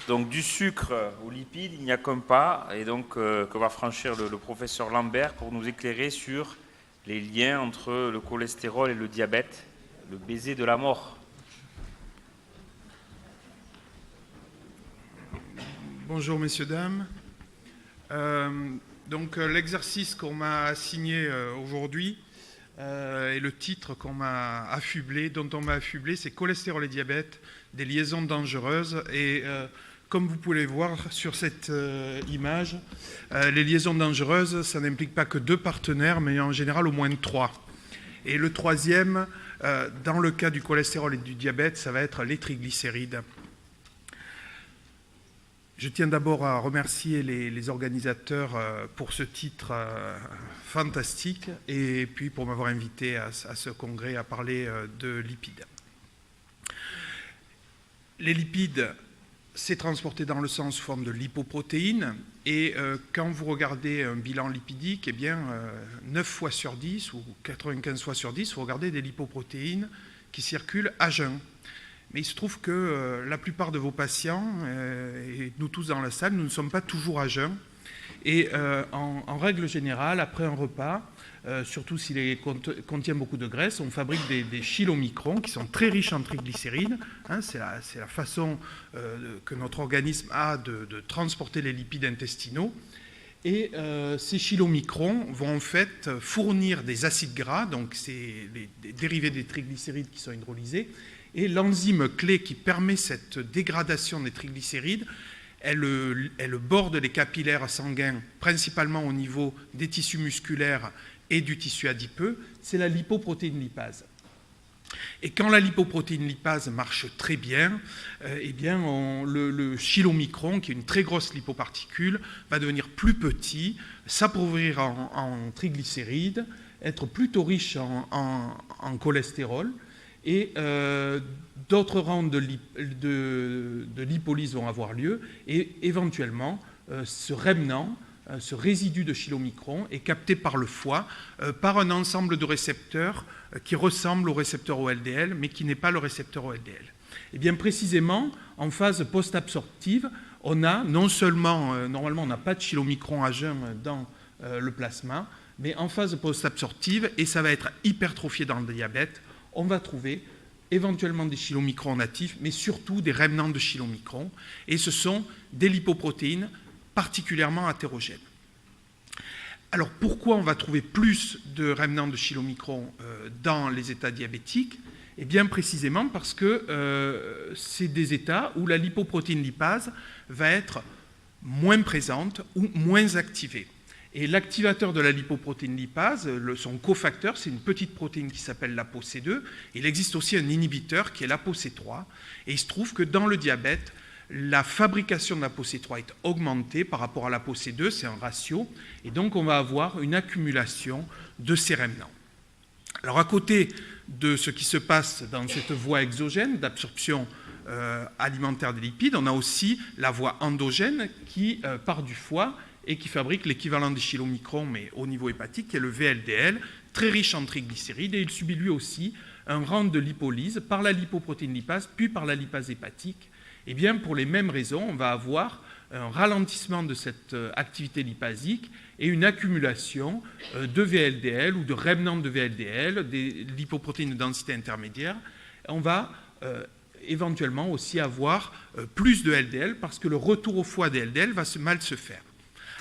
Donc du sucre aux lipides, il n'y a qu'un pas, et donc que va franchir le professeur Lambert pour nous éclairer sur les liens entre le cholestérol et le diabète, le baiser de la mort. Bonjour messieurs, dames. L'exercice qu'on m'a assigné aujourd'hui et le titre qu'on m'a affublé, dont on m'a affublé, c'est cholestérol et diabète, des liaisons dangereuses. Et comme vous pouvez le voir sur cette image, les liaisons dangereuses, ça n'implique pas que 2 partenaires, mais en général au moins 3. Et le troisième, dans le cas du cholestérol et du diabète, ça va être les triglycérides. Je tiens d'abord à remercier les organisateurs pour ce titre fantastique et puis pour m'avoir invité à ce congrès à parler de lipides. Les lipides, c'est transporté dans le sang sous forme de lipoprotéines et quand vous regardez un bilan lipidique, eh bien 9 fois sur 10 ou 95 fois sur 10, vous regardez des lipoprotéines qui circulent à jeun. Mais il se trouve que la plupart de vos patients, et nous tous dans la salle, nous ne sommes pas toujours à jeun. Et en règle générale, après un repas, surtout s'il contient beaucoup de graisse, on fabrique des chylomicrons qui sont très riches en triglycérides. Hein, c'est la façon que notre organisme a de transporter les lipides intestinaux. Et ces chylomicrons vont en fait fournir des acides gras, donc c'est des dérivés des triglycérides qui sont hydrolysés. Et l'enzyme clé qui permet cette dégradation des triglycérides, elle borde les capillaires sanguins, principalement au niveau des tissus musculaires et du tissu adipeux, c'est la lipoprotéine lipase. Et quand la lipoprotéine lipase marche très bien, eh bien le chylomicron, qui est une très grosse lipoparticule, va devenir plus petit, s'appauvrir en triglycérides, être plutôt riche en cholestérol, et d'autres rounds de lipolyse vont avoir lieu, et éventuellement, ce remnant, ce résidu de chylomicron est capté par le foie par un ensemble de récepteurs qui ressemble au récepteur OLDL, mais qui n'est pas le récepteur OLDL. Et bien précisément, en phase post-absorptive, on a non seulement, normalement on n'a pas de chylomicron à jeun dans le plasma, mais en phase post-absorptive, et ça va être hypertrophié dans le diabète, on va trouver éventuellement des chylomicrons natifs, mais surtout des remnants de chylomicrons, et ce sont des lipoprotéines particulièrement hétérogènes. Alors pourquoi on va trouver plus de remnants de chylomicrons dans les états diabétiques? Eh bien précisément parce que c'est des états où la lipoprotéine lipase va être moins présente ou moins activée. Et l'activateur de la lipoprotéine lipase, son cofacteur, c'est une petite protéine qui s'appelle l'ApoC2. Il existe aussi un inhibiteur qui est l'ApoC3. Et il se trouve que dans le diabète, la fabrication de l'ApoC3 est augmentée par rapport à l'ApoC2, c'est un ratio. Et donc on va avoir une accumulation de ces remnants. Alors à côté de ce qui se passe dans cette voie exogène d'absorption alimentaire des lipides, on a aussi la voie endogène qui part du foie et qui fabrique l'équivalent des chylomicrons, mais au niveau hépatique, qui est le VLDL, très riche en triglycérides, et il subit lui aussi un round de lipolyse par la lipoprotéine lipase, puis par la lipase hépatique. Et bien, pour les mêmes raisons, on va avoir un ralentissement de cette activité lipasique et une accumulation de VLDL ou de remnants de VLDL, des lipoprotéines de densité intermédiaire. On va éventuellement aussi avoir plus de LDL parce que le retour au foie des LDL va mal se faire.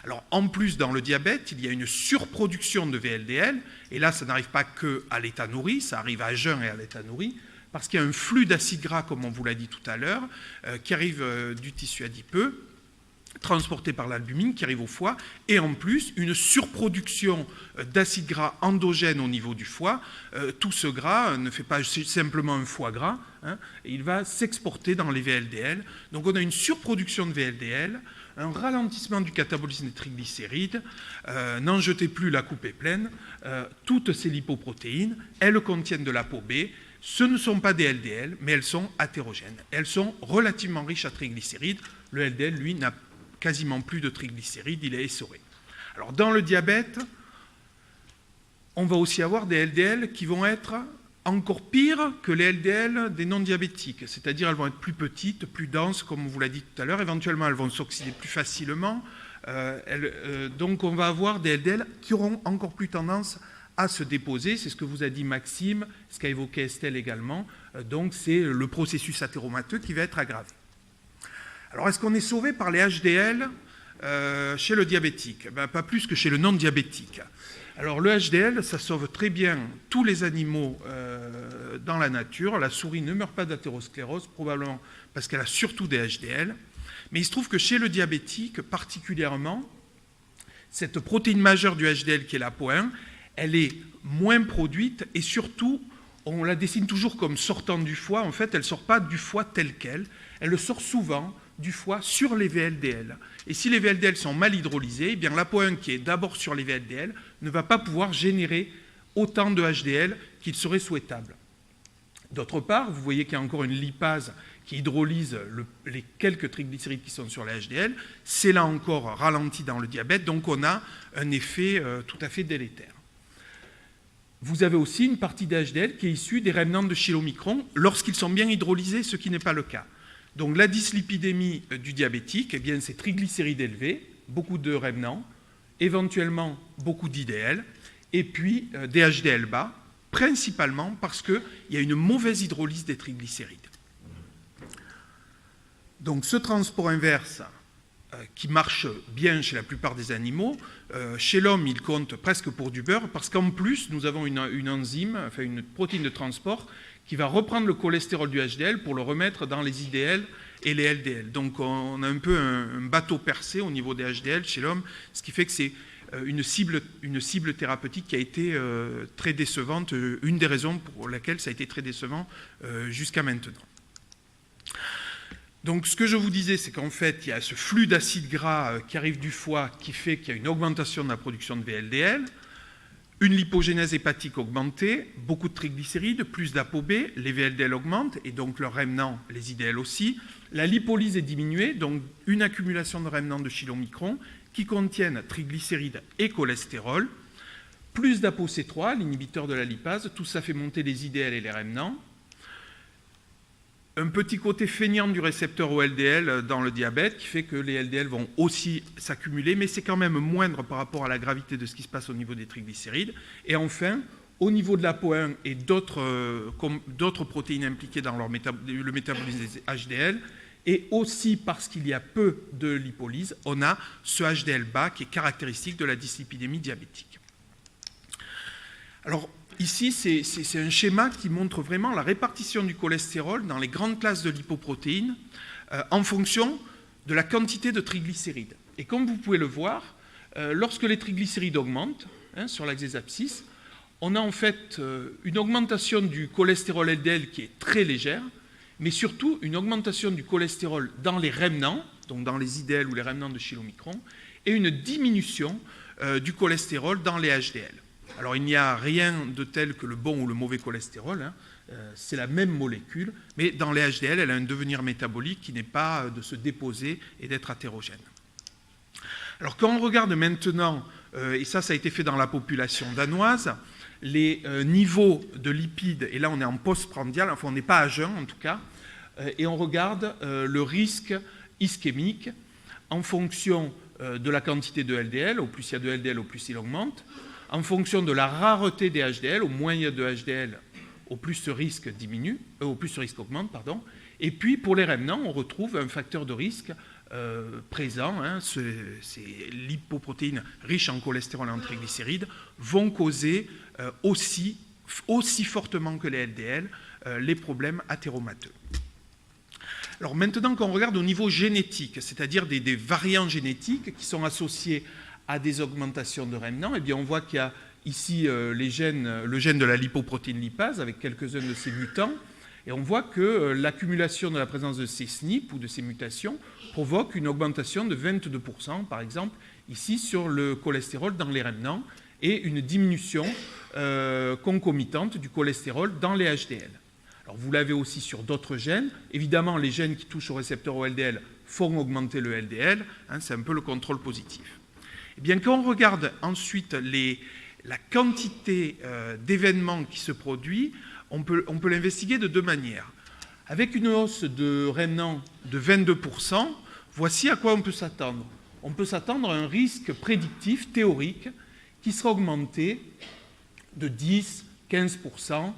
Alors, en plus, dans le diabète, il y a une surproduction de VLDL, et là, ça n'arrive pas qu'à l'état nourri, ça arrive à jeun et à l'état nourri, parce qu'il y a un flux d'acides gras, comme on vous l'a dit tout à l'heure, qui arrive du tissu adipeux, transporté par l'albumine, qui arrive au foie, et en plus, une surproduction d'acides gras endogènes au niveau du foie. Tout ce gras ne fait pas simplement un foie gras, hein, il va s'exporter dans les VLDL. Donc, on a une surproduction de VLDL, un ralentissement du catabolisme des triglycérides, n'en jetez plus, la coupe est pleine. Toutes ces lipoprotéines, elles contiennent de l'ApoB. Ce ne sont pas des LDL, mais elles sont hétérogènes. Elles sont relativement riches à triglycérides. Le LDL, lui, n'a quasiment plus de triglycérides, il est essoré. Alors, dans le diabète, on va aussi avoir des LDL qui vont être encore pire que les LDL des non-diabétiques, c'est-à-dire elles vont être plus petites, plus denses, comme on vous l'a dit tout à l'heure, éventuellement elles vont s'oxyder plus facilement, donc on va avoir des LDL qui auront encore plus tendance à se déposer, c'est ce que vous a dit Maxime, ce qu'a évoqué Estelle également, donc c'est le processus athéromateux qui va être aggravé. Alors est-ce qu'on est sauvé par les HDL chez le diabétique? Pas plus que chez le non-diabétique. Alors le HDL, ça sauve très bien tous les animaux dans la nature. La souris ne meurt pas d'athérosclérose, probablement parce qu'elle a surtout des HDL. Mais il se trouve que chez le diabétique, particulièrement, cette protéine majeure du HDL qui est l'ApoE1, elle est moins produite et surtout, on la dessine toujours comme sortant du foie. En fait, elle ne sort pas du foie tel quel. Elle sort souvent du foie sur les VLDL. Et si les VLDL sont mal hydrolysés, eh bien l'ApoE1 qui est d'abord sur les VLDL ne va pas pouvoir générer autant de HDL qu'il serait souhaitable. D'autre part, vous voyez qu'il y a encore une lipase qui hydrolyse les quelques triglycérides qui sont sur les HDL. C'est là encore ralenti dans le diabète, donc on a un effet tout à fait délétère. Vous avez aussi une partie des HDL qui est issue des rémanents de chylomicron lorsqu'ils sont bien hydrolysés, ce qui n'est pas le cas. Donc la dyslipidémie du diabétique, eh bien, c'est triglycérides élevés, beaucoup de rémanents, éventuellement beaucoup d'IDL, et puis des HDL bas, principalement parce qu'il y a une mauvaise hydrolyse des triglycérides. Donc ce transport inverse qui marche bien chez la plupart des animaux, chez l'homme il compte presque pour du beurre, parce qu'en plus nous avons une enzyme, enfin une protéine de transport, qui va reprendre le cholestérol du HDL pour le remettre dans les IDL et les LDL. Donc on a un peu un bateau percé au niveau des HDL chez l'homme, ce qui fait que c'est une cible thérapeutique qui a été très décevante, une des raisons pour laquelle ça a été très décevant jusqu'à maintenant. Donc ce que je vous disais, c'est qu'en fait, il y a ce flux d'acides gras qui arrive du foie qui fait qu'il y a une augmentation de la production de VLDL, une lipogénèse hépatique augmentée, beaucoup de triglycérides, plus d'ApoB, les VLDL augmentent, et donc leurs rémanents, les IDL aussi. La lipolyse est diminuée, donc une accumulation de rémanents de chylomicron qui contiennent triglycérides et cholestérol, plus d'ApoC3, l'inhibiteur de la lipase, tout ça fait monter les IDL et les rémanents. Un petit côté feignant du récepteur au LDL dans le diabète qui fait que les LDL vont aussi s'accumuler, mais c'est quand même moindre par rapport à la gravité de ce qui se passe au niveau des triglycérides. Et enfin, au niveau de l'ApoE1 et d'autres protéines impliquées dans le métabolisme des HDL, et aussi parce qu'il y a peu de lipolyse, on a ce HDL bas qui est caractéristique de la dyslipidémie diabétique. Alors, ici, c'est un schéma qui montre vraiment la répartition du cholestérol dans les grandes classes de lipoprotéines en fonction de la quantité de triglycérides. Et comme vous pouvez le voir, lorsque les triglycérides augmentent sur l'axe des abscisses, on a en fait une augmentation du cholestérol LDL qui est très légère, mais surtout une augmentation du cholestérol dans les rémanents, donc dans les IDL ou les rémanents de chylomicron, et une diminution du cholestérol dans les HDL. Alors, il n'y a rien de tel que le bon ou le mauvais cholestérol, c'est la même molécule, mais dans les HDL, elle a un devenir métabolique qui n'est pas de se déposer et d'être athérogène. Alors, quand on regarde maintenant, et ça a été fait dans la population danoise, les niveaux de lipides, et là on est en postprandial, enfin on n'est pas à jeun en tout cas, et on regarde le risque ischémique en fonction de la quantité de LDL, au plus il y a de LDL, au plus il augmente, en fonction de la rareté des HDL, au moins il y a de HDL, au plus ce risque diminue, au plus ce risque augmente, pardon. Et puis pour les rémanents, on retrouve un facteur de risque présent. Ces lipoprotéines riches en cholestérol et en triglycérides vont causer aussi fortement que les LDL les problèmes athéromateux. Alors maintenant, quand on regarde au niveau génétique, c'est-à-dire des variants génétiques qui sont associés à des augmentations de rémanents, eh bien on voit qu'il y a ici le gène de la lipoprotéine lipase avec quelques-uns de ces mutants, et on voit que l'accumulation de la présence de ces SNP ou de ces mutations provoque une augmentation de 22%, par exemple, ici sur le cholestérol dans les rémanents, et une diminution concomitante du cholestérol dans les HDL. Alors vous l'avez aussi sur d'autres gènes. Évidemment, les gènes qui touchent au récepteur au LDL font augmenter le LDL, c'est un peu le contrôle positif. Eh bien, quand on regarde ensuite la quantité d'événements qui se produit, on peut l'investiguer de deux manières. Avec une hausse de remnant de 22%, voici à quoi on peut s'attendre. On peut s'attendre à un risque prédictif théorique qui sera augmenté de 10-15%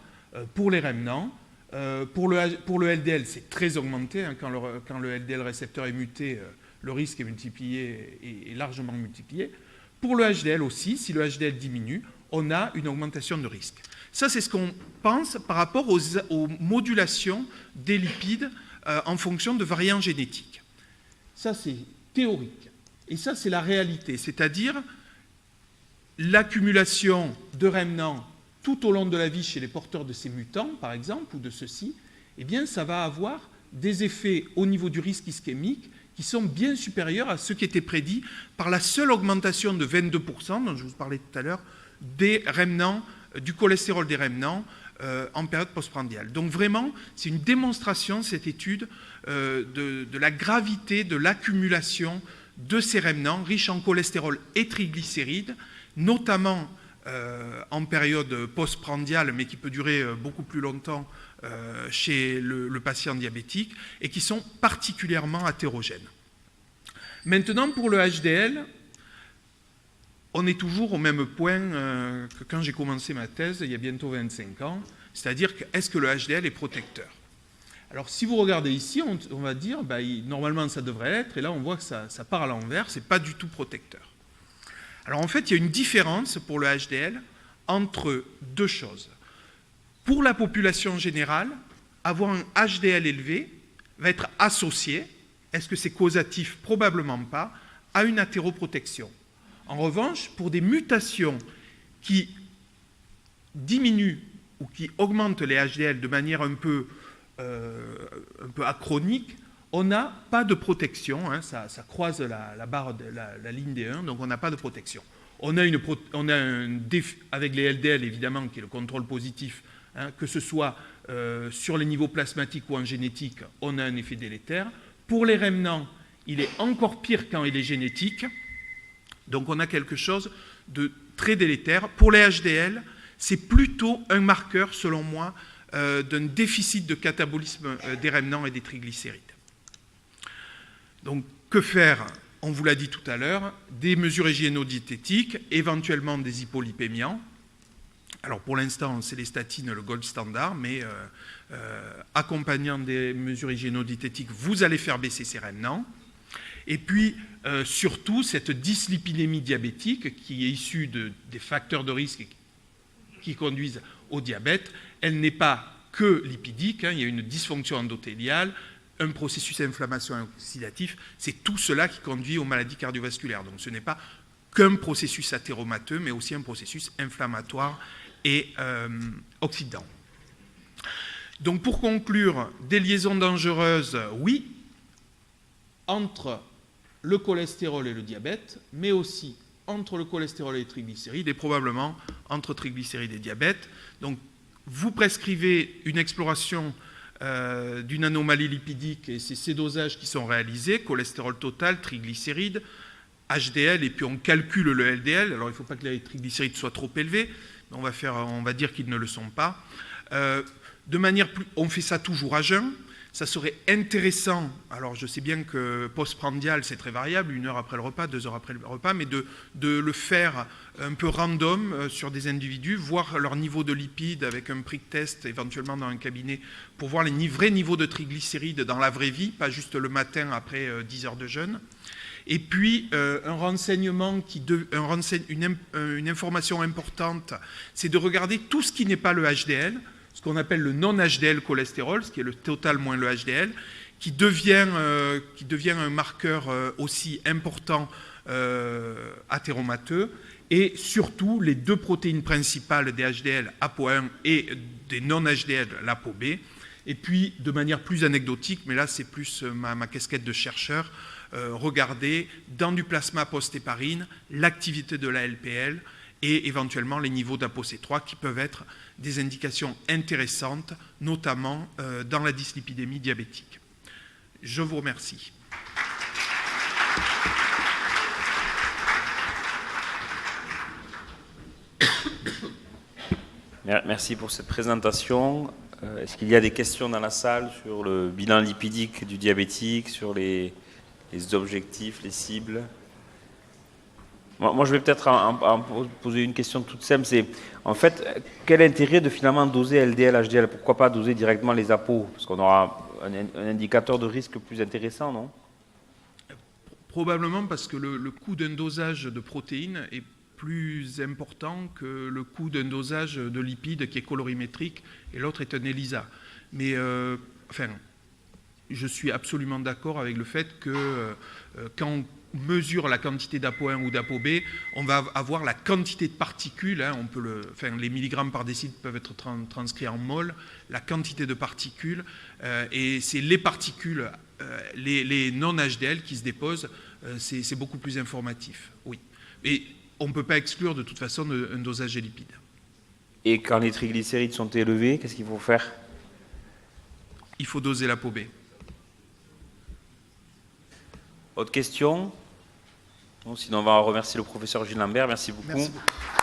pour les remnants. Pour le LDL, c'est très augmenté. Hein, quand le LDL récepteur est muté, le risque est multiplié et largement multiplié. Pour le HDL aussi, si le HDL diminue, on a une augmentation de risque. Ça, c'est ce qu'on pense par rapport aux modulations des lipides en fonction de variants génétiques. Ça, c'est théorique. Et ça, c'est la réalité, c'est-à-dire l'accumulation de remnants tout au long de la vie chez les porteurs de ces mutants, par exemple, ou de ceux-ci, eh bien, ça va avoir des effets au niveau du risque ischémique qui sont bien supérieurs à ceux qui étaient prédits par la seule augmentation de 22%, dont je vous parlais tout à l'heure, des remnants, du cholestérol des remnants en période postprandiale. Donc vraiment, c'est une démonstration, cette étude, de la gravité de l'accumulation de ces remnants riches en cholestérol et triglycérides, notamment en période postprandiale, mais qui peut durer beaucoup plus longtemps chez le patient diabétique, et qui sont particulièrement athérogènes. Maintenant, pour le HDL, on est toujours au même point que quand j'ai commencé ma thèse, il y a bientôt 25 ans, c'est-à-dire est-ce que le HDL est protecteur? Alors, si vous regardez ici, on va dire, normalement, ça devrait l'être, et là, on voit que ça part à l'envers, c'est pas du tout protecteur. Alors, en fait, il y a une différence pour le HDL entre deux choses. Pour la population générale, avoir un HDL élevé va être associé, est-ce que c'est causatif? Probablement pas, à une athéroprotection. En revanche, pour des mutations qui diminuent ou qui augmentent les HDL de manière un peu achronique, on n'a pas de protection, hein, ça croise la barre de la ligne des 1, donc on n'a pas de protection. On a un défi avec les LDL, évidemment, qui est le contrôle positif, hein, que ce soit sur les niveaux plasmatiques ou en génétique, on a un effet délétère. Pour les remnants, il est encore pire quand il est génétique, donc on a quelque chose de très délétère. Pour les HDL, c'est plutôt un marqueur, selon moi, d'un déficit de catabolisme des remnants et des triglycérides. Donc, que faire? On vous l'a dit tout à l'heure, des mesures hygiéno-diététiques, éventuellement des hypolipémiants. Alors, pour l'instant, c'est les statines, le gold standard, mais accompagnant des mesures hygiéno-diététiques, vous allez faire baisser ces remnants. Et puis, surtout, cette dyslipidémie diabétique qui est issue des facteurs de risque qui conduisent au diabète, elle n'est pas que lipidique, hein, il y a une dysfonction endothéliale, un processus d'inflammation oxydatif, c'est tout cela qui conduit aux maladies cardiovasculaires. Donc ce n'est pas qu'un processus athéromateux, mais aussi un processus inflammatoire et oxydant. Donc pour conclure, des liaisons dangereuses, oui, entre le cholestérol et le diabète, mais aussi entre le cholestérol et les triglycérides, et probablement entre triglycérides et diabète. Donc vous prescrivez une exploration d'une anomalie lipidique, et c'est ces dosages qui sont réalisés, cholestérol total, triglycérides, HDL, et puis on calcule le LDL. Alors il ne faut pas que les triglycérides soient trop élevés, mais on va dire qu'ils ne le sont pas. On fait ça toujours à jeun. Ça serait intéressant, alors je sais bien que postprandial c'est très variable, 1 heure après le repas, 2 heures après le repas, mais de le faire un peu random sur des individus, voir leur niveau de lipides avec un prick test éventuellement dans un cabinet pour voir les vrais niveaux de triglycérides dans la vraie vie, pas juste le matin après 10 heures de jeûne. Et puis un renseignement, une information importante, c'est de regarder tout ce qui n'est pas le HDL, ce qu'on appelle le non-HDL cholestérol, ce qui est le total moins le HDL, qui devient un marqueur aussi important athéromateux, et surtout les deux protéines principales des HDL, ApoA1 et des non-HDL, l'ApoB. Et puis, de manière plus anecdotique, mais là c'est plus ma casquette de chercheur, regarder dans du plasma post-héparine l'activité de la LPL et éventuellement les niveaux d'ApoC3 qui peuvent être des indications intéressantes, notamment dans la dyslipidémie diabétique. Je vous remercie. Merci pour cette présentation. Est-ce qu'il y a des questions dans la salle sur le bilan lipidique du diabétique, sur les objectifs, les cibles? Moi, je vais peut-être poser une question toute simple. C'est, en fait, quel intérêt de finalement doser LDL, HDL? Pourquoi pas doser directement les APO? Parce qu'on aura un indicateur de risque plus intéressant, non? Probablement parce que le coût d'un dosage de protéines est plus important que le coût d'un dosage de lipides qui est colorimétrique et l'autre est un ELISA. Mais enfin, je suis absolument d'accord avec le fait que quand on mesure la quantité d'APO1 ou d'APOB, on va avoir la quantité de particules, hein, les milligrammes par décilitre peuvent être transcrits en mol, la quantité de particules, et c'est les particules, les non-HDL qui se déposent, c'est beaucoup plus informatif, oui. Et on ne peut pas exclure de toute façon un dosage des lipides. Et quand les triglycérides sont élevés, qu'est-ce qu'il faut faire? Il faut doser l'APOB. Autre question? Bon, sinon, on va remercier le professeur Gilles Lambert. Merci beaucoup. Merci beaucoup.